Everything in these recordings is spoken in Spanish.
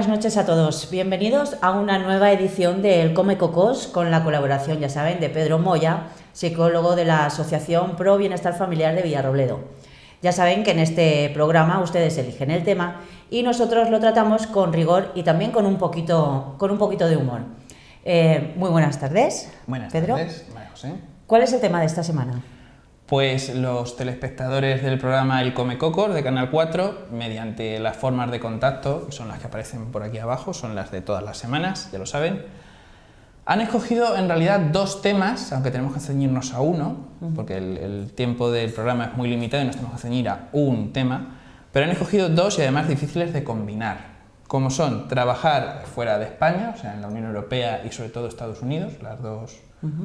Buenas noches a todos. Bienvenidos a una nueva edición del Come Cocos con la colaboración, ya saben, de Pedro Moya, psicólogo de la Asociación Pro Bienestar Familiar de Villarrobledo. Ya saben que en este programa ustedes eligen el tema y nosotros lo tratamos con rigor y también con un poquito de humor. Muy buenas tardes. Buenas Pedro. tardes, María José. ¿Cuál es el tema de esta semana? Pues los telespectadores del programa El Come Cocos de Canal 4, mediante las formas de contacto, que son las que aparecen por aquí abajo, son las de todas las semanas, ya lo saben, han escogido en realidad dos temas, aunque tenemos que ceñirnos a uno, porque el tiempo del programa es muy limitado y nos tenemos que ceñir a un tema, pero han escogido dos y además difíciles de combinar, como son trabajar fuera de España, o sea, en la Unión Europea y sobre todo Estados Unidos, los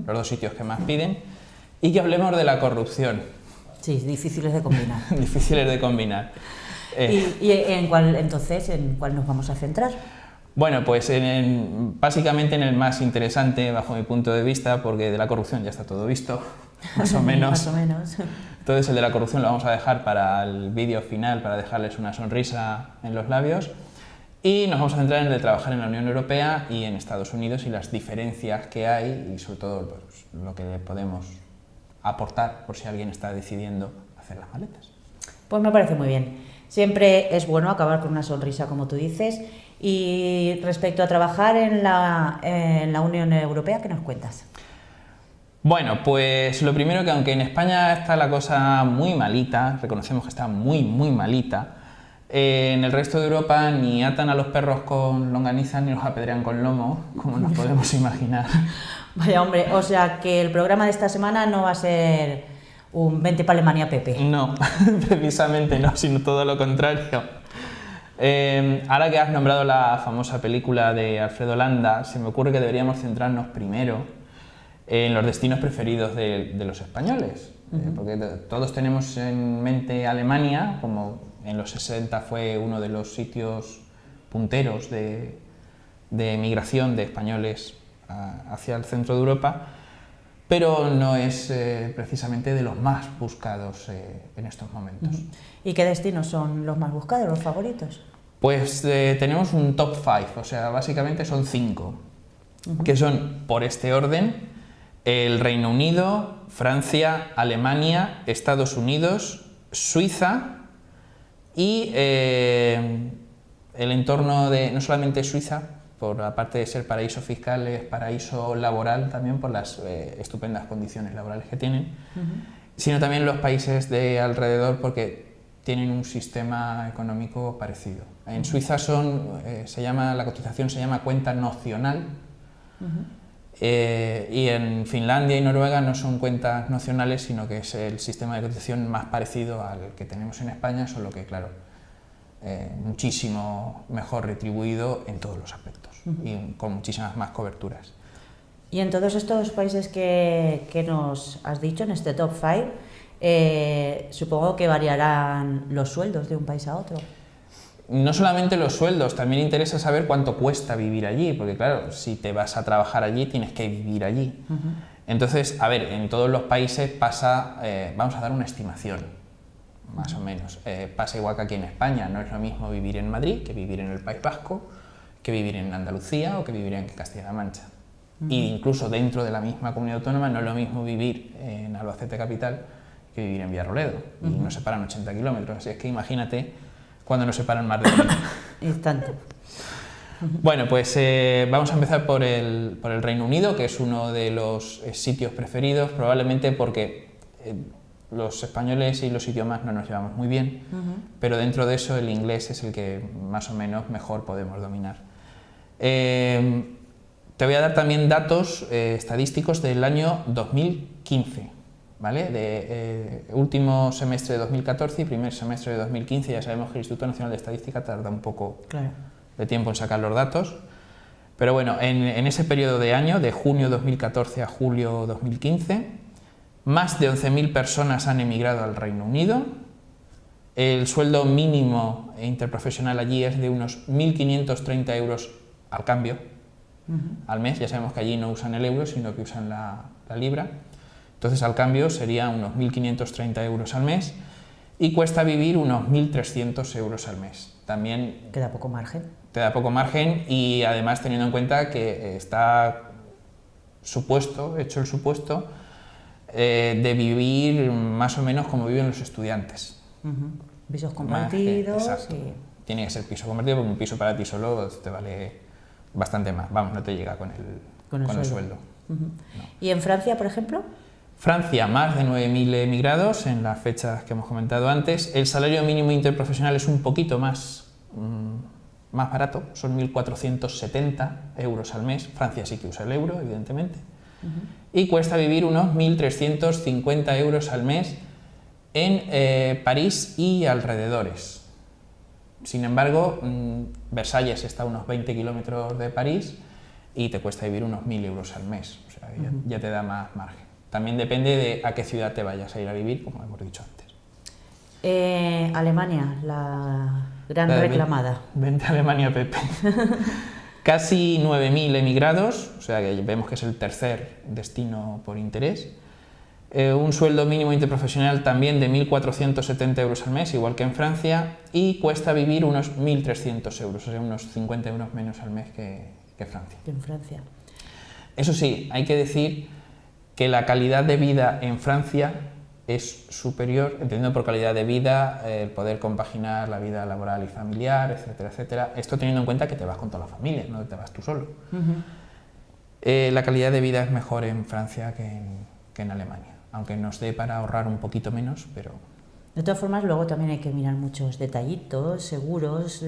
dos sitios que más piden, y que hablemos de la corrupción. Sí, difíciles de combinar. Difíciles de combinar. ¿Y en cuál nos vamos a centrar? Bueno, pues básicamente en el más interesante, bajo mi punto de vista, porque de la corrupción ya está todo visto, más o menos. Más o menos. Entonces el de la corrupción lo vamos a dejar para el vídeo final, para dejarles una sonrisa en los labios. Y nos vamos a centrar en el de trabajar en la Unión Europea y en Estados Unidos y las diferencias que hay y sobre todo pues, lo que podemos aportar por si alguien está decidiendo hacer las maletas. Pues me parece muy bien. Siempre es bueno acabar con una sonrisa, como tú dices. Y respecto a trabajar en la Unión Europea, ¿qué nos cuentas? Bueno, pues lo primero que aunque en España está la cosa muy malita, reconocemos que está muy malita, en el resto de Europa ni atan a los perros con longaniza ni los apedrean con lomo, como nos podemos imaginar. Vaya hombre, o sea que el programa de esta semana no va a ser un 20 para Alemania Pepe. No, precisamente no, sino todo lo contrario. Ahora que has nombrado la famosa película de Alfredo Landa, se me ocurre que deberíamos centrarnos primero en los destinos preferidos de los españoles, porque todos tenemos en mente Alemania, como en los 60 fue uno de los sitios punteros de migración de españoles hacia el centro de Europa, pero no es precisamente de los más buscados en estos momentos. ¿Y qué destinos son los más buscados, los favoritos? Pues tenemos un top 5, o sea, básicamente son 5, que son, por este orden, el Reino Unido, Francia, Alemania, Estados Unidos, Suiza y el entorno de, no solamente Suiza, por aparte de ser paraíso fiscal, es paraíso laboral también por las estupendas condiciones laborales que tienen, sino también los países de alrededor porque tienen un sistema económico parecido. En Suiza la cotización se llama cuenta nocional, y en Finlandia y Noruega no son cuentas nocionales, sino que es el sistema de cotización más parecido al que tenemos en España, solo que, claro, muchísimo mejor retribuido en todos los aspectos y con muchísimas más coberturas. Y en todos estos países que nos has dicho, en este top 5, supongo que variarán los sueldos de un país a otro. No solamente los sueldos, también interesa saber cuánto cuesta vivir allí, porque claro, si te vas a trabajar allí, tienes que vivir allí. Entonces, a ver, en todos los países pasa, vamos a dar una estimación, más o menos. Pasa igual que aquí en España, no es lo mismo vivir en Madrid que vivir en el País Vasco, que vivir en Andalucía o que vivir en Castilla-La Mancha. Y incluso dentro de la misma comunidad autónoma no es lo mismo vivir en Albacete capital que vivir en Villarrobledo. Y nos separan 80 kilómetros, así es que imagínate cuando nos separan más de 20. Es tanto. Bueno, pues vamos a empezar por el Reino Unido, que es uno de los sitios preferidos, probablemente porque los españoles y los idiomas no nos llevamos muy bien, pero dentro de eso el inglés es el que más o menos mejor podemos dominar. Te voy a dar también datos estadísticos del año 2015, ¿vale? De último semestre de 2014 y primer semestre de 2015. Ya sabemos que el Instituto Nacional de Estadística tarda un poco de tiempo en sacar los datos, pero bueno, en ese periodo de año, de junio 2014 a julio 2015, más de 11.000 personas han emigrado al Reino Unido. El sueldo mínimo interprofesional allí es de unos 1.530 euros al cambio, al mes. Ya sabemos que allí no usan el euro, sino que usan la libra. Entonces, al cambio sería unos 1.530 euros al mes. y cuesta vivir unos 1.300 euros al mes. También Queda poco margen. te da poco margen y además teniendo en cuenta que está hecho el supuesto de vivir más o menos como viven los estudiantes. Pisos compartidos. Exacto. Tiene que ser piso compartido porque un piso para ti solo te vale bastante más. Vamos, no te llega con el sueldo. No. ¿Y en Francia, por ejemplo? Francia, más de 9.000 emigrados en las fechas que hemos comentado antes. El salario mínimo interprofesional es un poquito más barato, son 1.470 euros al mes. Francia sí que usa el euro, evidentemente. Y cuesta vivir unos 1.350 euros al mes en París y alrededores. Sin embargo, Versalles está a unos 20 kilómetros de París y te cuesta vivir unos 1.000 euros al mes. O sea, ya te da más margen. También depende de a qué ciudad te vayas a ir a vivir, como hemos dicho antes. Alemania, la gran reclamada. Vente a Alemania, Pepe. Casi 9.000 emigrados, o sea que vemos que es el tercer destino por interés. Un sueldo mínimo interprofesional también de 1.470 euros al mes, igual que en Francia, y cuesta vivir unos 1.300 euros, o sea, unos 50 euros menos al mes que Francia. En Francia. Eso sí, hay que decir que la calidad de vida en Francia es superior, entendiendo por calidad de vida el poder compaginar la vida laboral y familiar, etcétera, etcétera. Esto teniendo en cuenta que te vas con toda la familia, no te vas tú solo. La calidad de vida es mejor en Francia que en Alemania, aunque nos dé para ahorrar un poquito menos, pero... De todas formas, luego también hay que mirar muchos detallitos, seguros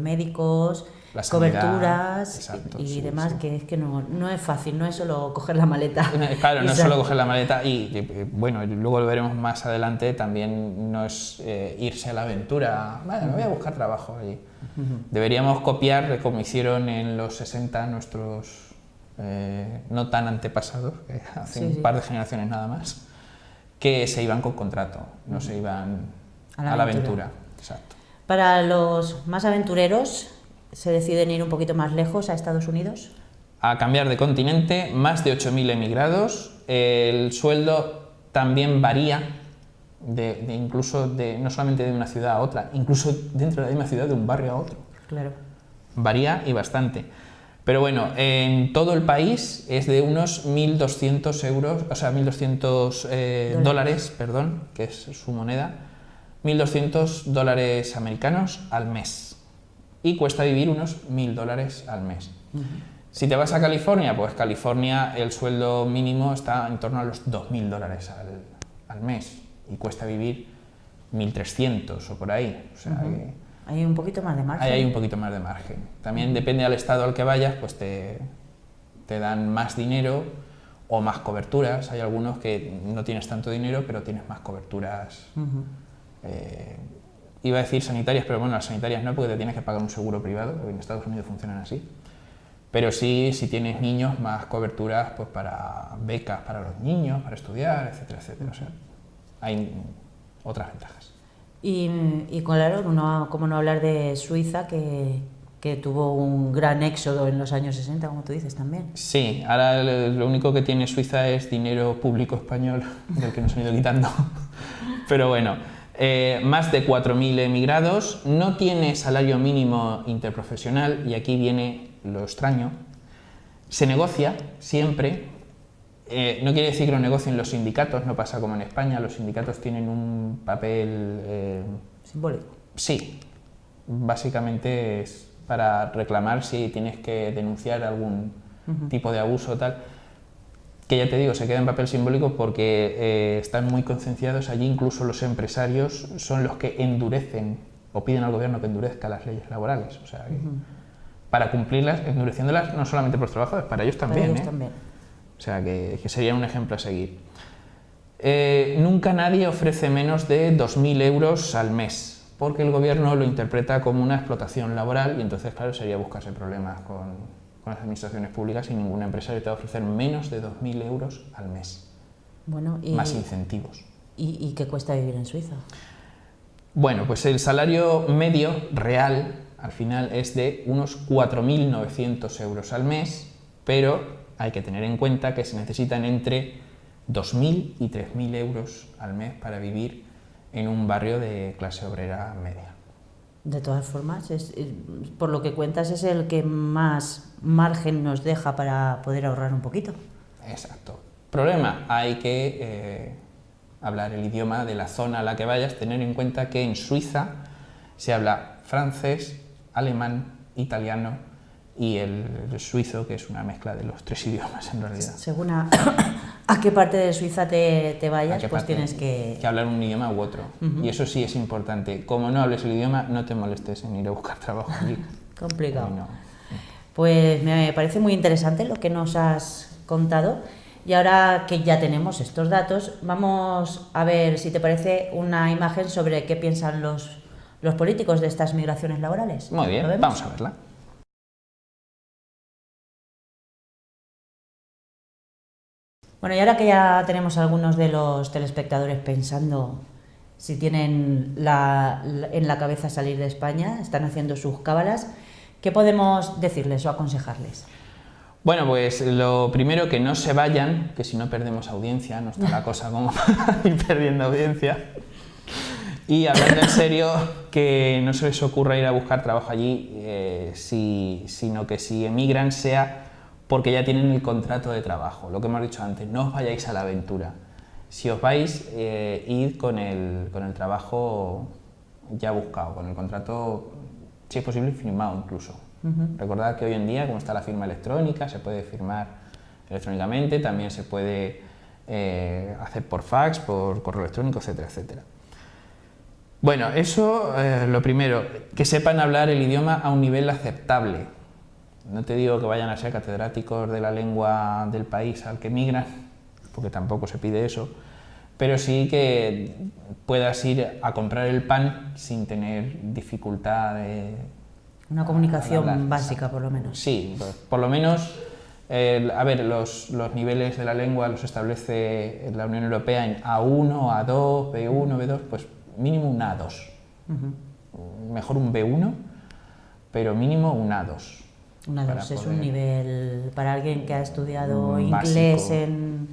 médicos, la sanidad, coberturas exacto, y sí, demás, sí. que es que no es fácil, no es solo coger la maleta. Claro, no es solo coger la maleta y, bueno, luego lo veremos más adelante, también no es irse a la aventura, vale, me voy a buscar trabajo allí. Deberíamos copiar, como hicieron en los 60 nuestros no tan antepasados, hace un par de generaciones nada más, que se iban con contrato, no se iban a la aventura. Exacto. Para los más aventureros, ¿se deciden ir un poquito más lejos a Estados Unidos? A cambiar de continente, más de 8.000 emigrados. El sueldo también varía, incluso no solamente de una ciudad a otra, incluso dentro de la misma ciudad, de un barrio a otro. Claro. Varía y bastante. Pero bueno, en todo el país es de unos 1.200 euros, o sea, 1.200 dólares, perdón, que es su moneda, 1.200 dólares americanos al mes. Y cuesta vivir unos 1.000 dólares al mes. Si te vas a California, pues California el sueldo mínimo está en torno a los 2.000 dólares al mes y cuesta vivir 1.300 o por ahí. O sea, hay un poquito más de margen. Hay un poquito más de margen. También depende del estado al que vayas, pues te dan más dinero o más coberturas. Hay algunos que no tienes tanto dinero, pero tienes más coberturas. Iba a decir sanitarias, pero bueno, las sanitarias no, porque te tienes que pagar un seguro privado, porque en Estados Unidos funcionan así. Pero sí, si tienes niños, más coberturas pues para becas para los niños, para estudiar, etcétera, etcétera. O sea, hay otras ventajas. Y claro, ¿cómo no hablar de Suiza, que tuvo un gran éxodo en los años 60, como tú dices también? Sí, ahora lo único que tiene Suiza es dinero público español, del que nos han ido quitando. Pero bueno, más de 4.000 emigrados, no tiene salario mínimo interprofesional, y aquí viene lo extraño. Se negocia siempre. No quiere decir que lo negocien los sindicatos, no pasa como en España, los sindicatos tienen un papel... simbólico. Sí, básicamente es para reclamar si tienes que denunciar algún tipo de abuso o tal, que ya te digo, se queda en papel simbólico porque están muy concienciados allí, incluso los empresarios son los que endurecen o piden al gobierno que endurezca las leyes laborales, o sea, para cumplirlas, endureciéndolas no solamente por los trabajadores, para ellos también. Para ellos también. O sea, que sería un ejemplo a seguir. Nunca nadie ofrece menos de 2.000 euros al mes, porque el gobierno lo interpreta como una explotación laboral y entonces, claro, sería buscarse problemas con las administraciones públicas y ninguna empresa te va a ofrecer menos de 2.000 euros al mes. Bueno, más incentivos. ¿Y qué cuesta vivir en Suiza? Bueno, pues el salario medio real al final es de unos 4.900 euros al mes, pero hay que tener en cuenta que se necesitan entre 2.000 y 3.000 euros al mes para vivir en un barrio de clase obrera media. De todas formas, por lo que cuentas, es el que más margen nos deja para poder ahorrar un poquito. Exacto. Problema, hay que hablar el idioma de la zona a la que vayas, tener en cuenta que en Suiza se habla francés, alemán, italiano y el suizo, que es una mezcla de los 3 idiomas en realidad. Según a qué parte de Suiza te vayas, pues tienes que hablar un idioma u otro. Y eso sí es importante. Como no hables el idioma, no te molestes en ir a buscar trabajo allí. Complicado. No. Pues me parece muy interesante lo que nos has contado. Y ahora que ya tenemos estos datos, vamos a ver si te parece una imagen sobre qué piensan los políticos de estas migraciones laborales. Muy bien, vamos a verla. Bueno, y ahora que ya tenemos a algunos de los telespectadores pensando si tienen en la cabeza salir de España, están haciendo sus cábalas, ¿qué podemos decirles o aconsejarles? Bueno, pues lo primero, que no se vayan, que si no perdemos audiencia, no está la cosa como ir perdiendo audiencia. Y hablando en serio, que no se les ocurra ir a buscar trabajo allí, sino que si emigran sea porque ya tienen el contrato de trabajo. Lo que hemos dicho antes, no os vayáis a la aventura. Si os vais, id con el trabajo ya buscado, con el contrato, si es posible, firmado incluso. Recordad que hoy en día, como está la firma electrónica, se puede firmar electrónicamente, también se puede hacer por fax, por correo electrónico, etcétera, etcétera. Bueno, eso lo primero, que sepan hablar el idioma a un nivel aceptable. No te digo que vayan a ser catedráticos de la lengua del país al que migran, porque tampoco se pide eso, pero sí que puedas ir a comprar el pan sin tener dificultad de... Una comunicación básica, por lo menos. Sí, por lo menos, a ver, los niveles de la lengua los establece la Unión Europea en A1, A2, B1, B2, pues mínimo un A2. Mejor un B1, pero mínimo un A2. Un A2 es un nivel para alguien que ha estudiado básico. Inglés en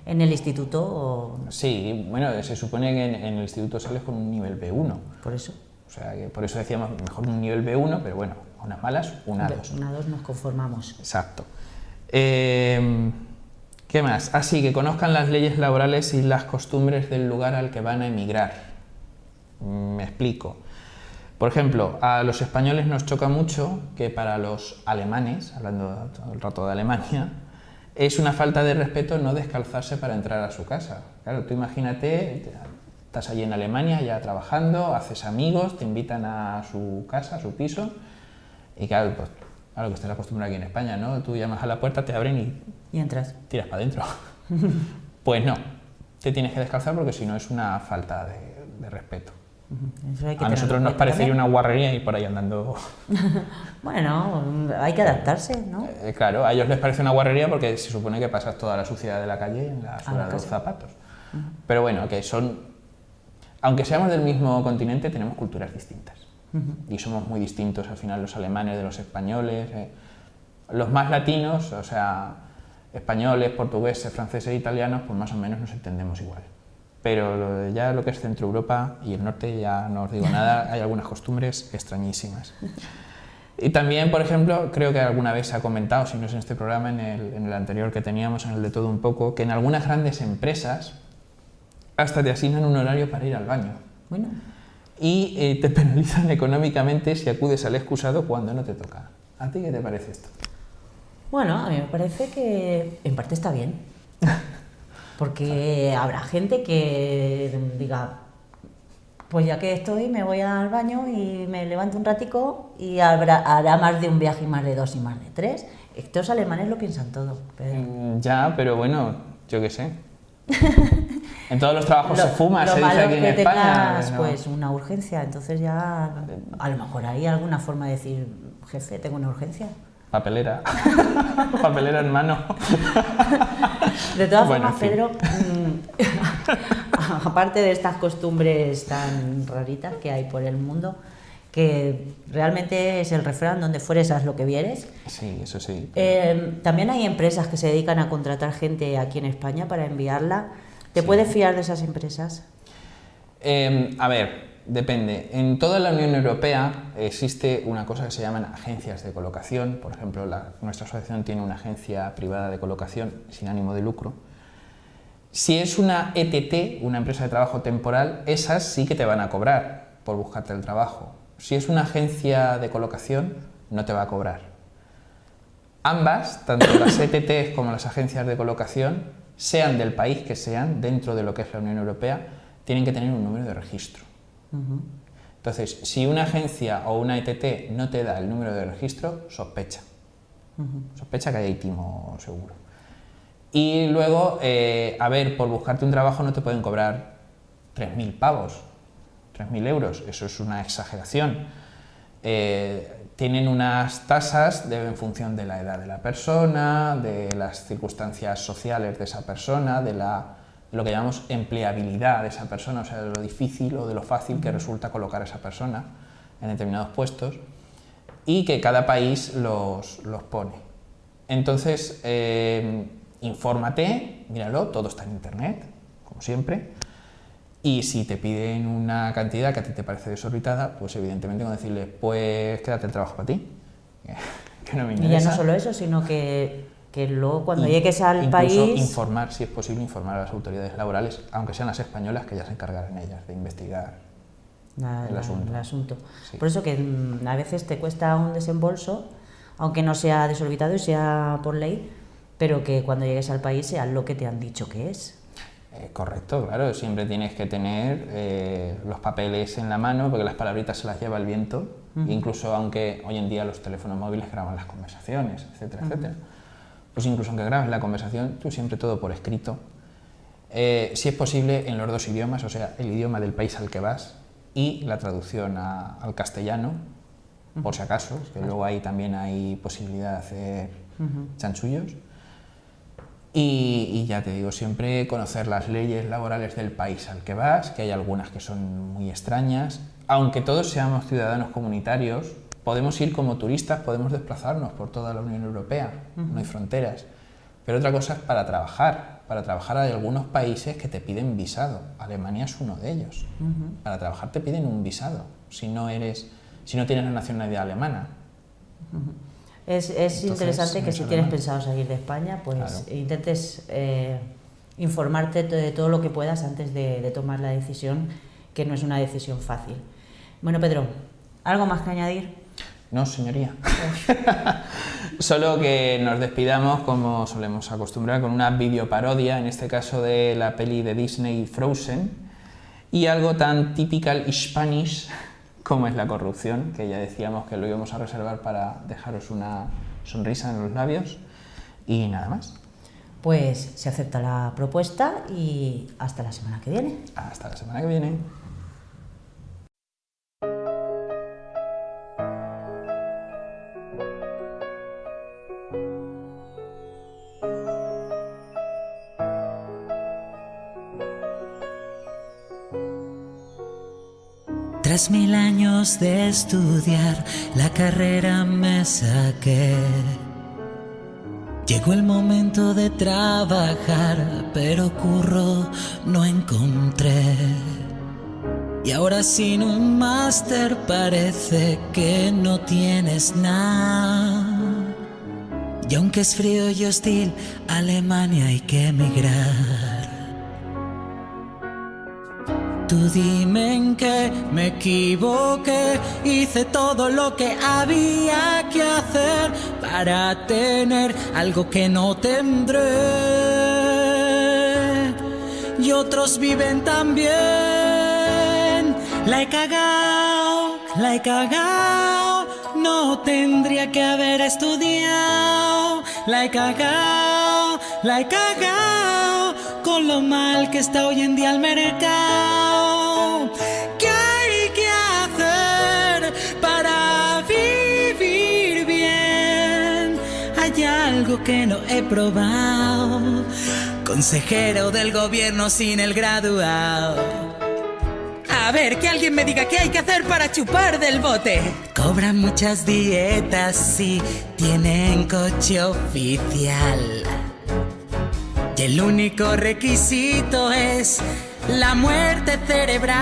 el instituto. ¿O? Sí, bueno, se supone que en el instituto sales con un nivel B1. Por eso. O sea, que por eso decíamos mejor un nivel B1, pero bueno, a unas malas, un A2. Un A2 nos conformamos. Exacto. ¿Qué más? Así que conozcan las leyes laborales y las costumbres del lugar al que van a emigrar. Me explico. Por ejemplo, a los españoles nos choca mucho que para los alemanes, hablando todo el rato de Alemania, es una falta de respeto no descalzarse para entrar a su casa. Claro, tú imagínate, estás allí en Alemania ya trabajando, haces amigos, te invitan a su casa, a su piso, y claro, pues, claro que estás acostumbrado aquí en España, ¿no? Tú llamas a la puerta, te abren y entras. Tiras para adentro. Pues no, te tienes que descalzar porque si no es una falta de respeto. A nosotros nos parecería una guarrería ir por ahí andando. Bueno, hay que adaptarse, ¿no? Claro, a ellos les parece una guarrería porque se supone que pasas toda la suciedad de la calle en la suela de los zapatos. Pero bueno, que son... Aunque seamos del mismo continente, tenemos culturas distintas. Y somos muy distintos al final los alemanes de los españoles. Los más latinos, o sea, españoles, portugueses, franceses e italianos, pues más o menos nos entendemos igual. Pero ya lo que es Centro Europa y el norte, ya no os digo nada, hay algunas costumbres extrañísimas. Y también, por ejemplo, creo que alguna vez se ha comentado, si no es en este programa, en el anterior que teníamos, en el de Todo un Poco, que en algunas grandes empresas hasta te asignan un horario para ir al baño. Bueno. Y te penalizan económicamente si acudes al excusado cuando no te toca. ¿A ti qué te parece esto? Bueno, a mí me parece que en parte está bien. Porque habrá gente que diga, pues ya que estoy, me voy al baño y me levanto un ratico y hará más de un viaje y más de 2 y más de 3. Estos alemanes lo piensan todo. Pero... Ya, pero bueno, yo qué sé. En todos los trabajos se fuma, se dice aquí en España. Tengas, ¿no? Pues una urgencia, entonces ya a lo mejor hay alguna forma de decir, jefe, tengo una urgencia. Papelera. Papelera en mano. De todas formas, Pedro, aparte de estas costumbres tan raritas que hay por el mundo, que realmente es el refrán, donde fueres haz lo que vieres. Sí, eso sí. También hay empresas que se dedican a contratar gente aquí en España para enviarla. ¿Te puedes fiar de esas empresas? A ver, depende. En toda la Unión Europea existe una cosa que se llaman agencias de colocación. Por ejemplo, nuestra asociación tiene una agencia privada de colocación sin ánimo de lucro. Si es una ETT, una empresa de trabajo temporal, esas sí que te van a cobrar por buscarte el trabajo. Si es una agencia de colocación, no te va a cobrar. Ambas, tanto las ETTs como las agencias de colocación, sean del país que sean, dentro de lo que es la Unión Europea, tienen que tener un número de registro. Entonces, si una agencia o una ETT no te da el número de registro, sospecha. Sospecha que hay timo seguro. Y luego, a ver, por buscarte un trabajo no te pueden cobrar 3.000 pavos, 3.000 euros, eso es una exageración. Tienen unas tasas en función de la edad de la persona, de las circunstancias sociales de esa persona, de lo que llamamos empleabilidad de esa persona, o sea, de lo difícil o de lo fácil que resulta colocar a esa persona en determinados puestos, y que cada país los pone. Entonces, infórmate, míralo, todo está en internet, como siempre, y si te piden una cantidad que a ti te parece desorbitada, pues evidentemente con decirle, pues quédate el trabajo para ti, que no me interesa. Y ya no solo eso, sino que luego cuando llegues al incluso país... informar, si es posible, informar a las autoridades laborales, aunque sean las españolas, que ya se encargarán ellas de investigar el asunto. Sí. Por eso que a veces te cuesta un desembolso, aunque no sea desorbitado y sea por ley, pero que cuando llegues al país sea lo que te han dicho que es. Correcto, claro, siempre tienes que tener los papeles en la mano, porque las palabritas se las lleva el viento, incluso aunque hoy en día los teléfonos móviles graban las conversaciones, etcétera, etcétera. Pues incluso aunque grabes la conversación, tú siempre todo por escrito. Si es posible en los dos idiomas, o sea, el idioma del país al que vas y la traducción al castellano, por si acaso, que luego ahí también hay posibilidad de hacer chanchullos. Y ya te digo, siempre conocer las leyes laborales del país al que vas, que hay algunas que son muy extrañas. Aunque todos seamos ciudadanos comunitarios, podemos ir como turistas, podemos desplazarnos por toda la Unión Europea, no hay fronteras. Pero otra cosa es para trabajar. Para trabajar hay algunos países que te piden visado. Alemania es uno de ellos. Para trabajar te piden un visado, si no tienes la nacionalidad alemana. Es interesante que si tienes pensado salir de España, pues claro, intentes informarte de todo lo que puedas antes de tomar la decisión, que no es una decisión fácil. Bueno, Pedro, ¿algo más que añadir? No, señoría. Solo que nos despidamos, como solemos acostumbrar, con una videoparodia, en este caso de la peli de Disney Frozen, y algo tan typical Spanish como es la corrupción, que ya decíamos que lo íbamos a reservar para dejaros una sonrisa en los labios, y nada más. Pues se acepta la propuesta y hasta la semana que viene. Hasta la semana que viene. Tras 1000 años de estudiar, la carrera me saqué. Llegó el momento de trabajar, pero curro no encontré. Y ahora sin un máster parece que no tienes nada. Y aunque es frío y hostil, a Alemania hay que emigrar. Tú dime en qué me equivoqué, hice todo lo que había que hacer para tener algo que no tendré. Y otros viven tan bien. La he cagao, no tendría que haber estudiado. La he cagao, con lo mal que está hoy en día el mercado. ¿Qué hay que hacer para vivir bien? Hay algo que no he probado. Consejero del gobierno sin el graduado. A ver, que alguien me diga qué hay que hacer para chupar del bote. Cobran muchas dietas y tienen coche oficial. Y que el único requisito es la muerte cerebral.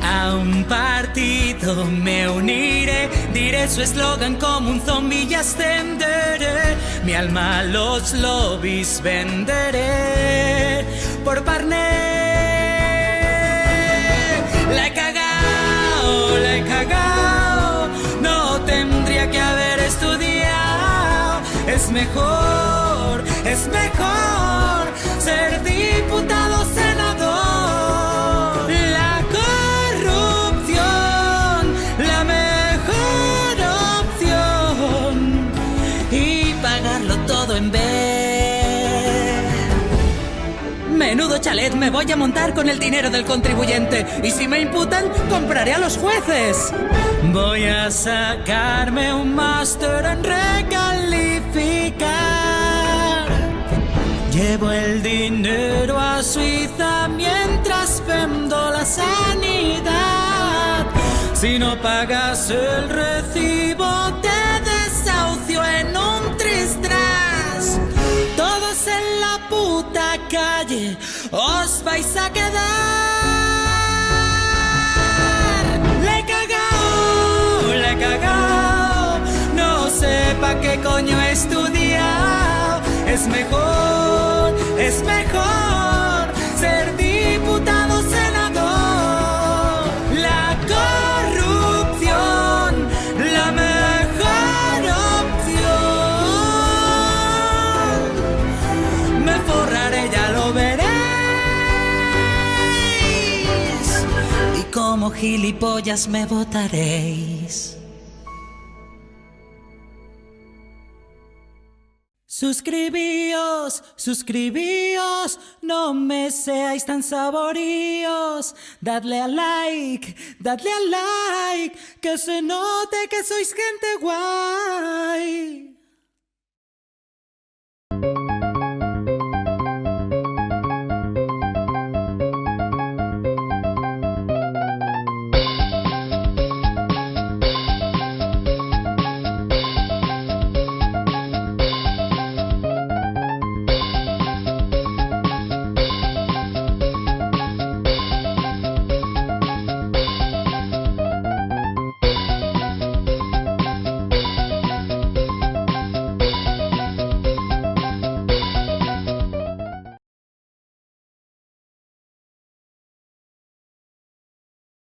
A un partido me uniré, diré su eslogan como un zombie y ascenderé. Mi alma a los lobbies venderé por Parné. La he cagao, no tendría que haber estudiado. Es mejor ser diputado, senador. La corrupción, la mejor opción, y pagarlo todo en vez. Menudo chalet me voy a montar con el dinero del contribuyente, y si me imputan, compraré a los jueces. Voy a sacarme un máster en recalificar. Llevo el dinero a Suiza mientras vendo la sanidad. Si no pagas el recibo, te desahucio en un tris-tras. Todos en la puta calle os vais a quedar. Le he cagao, no sé pa' qué coño he estudiado. Es mejor ser diputado, senador. La corrupción, la mejor opción. Me forraré, ya lo veréis. Y como gilipollas me votaréis. Suscribíos, no me seáis tan saboríos. Dadle a like, que se note que sois gente guay.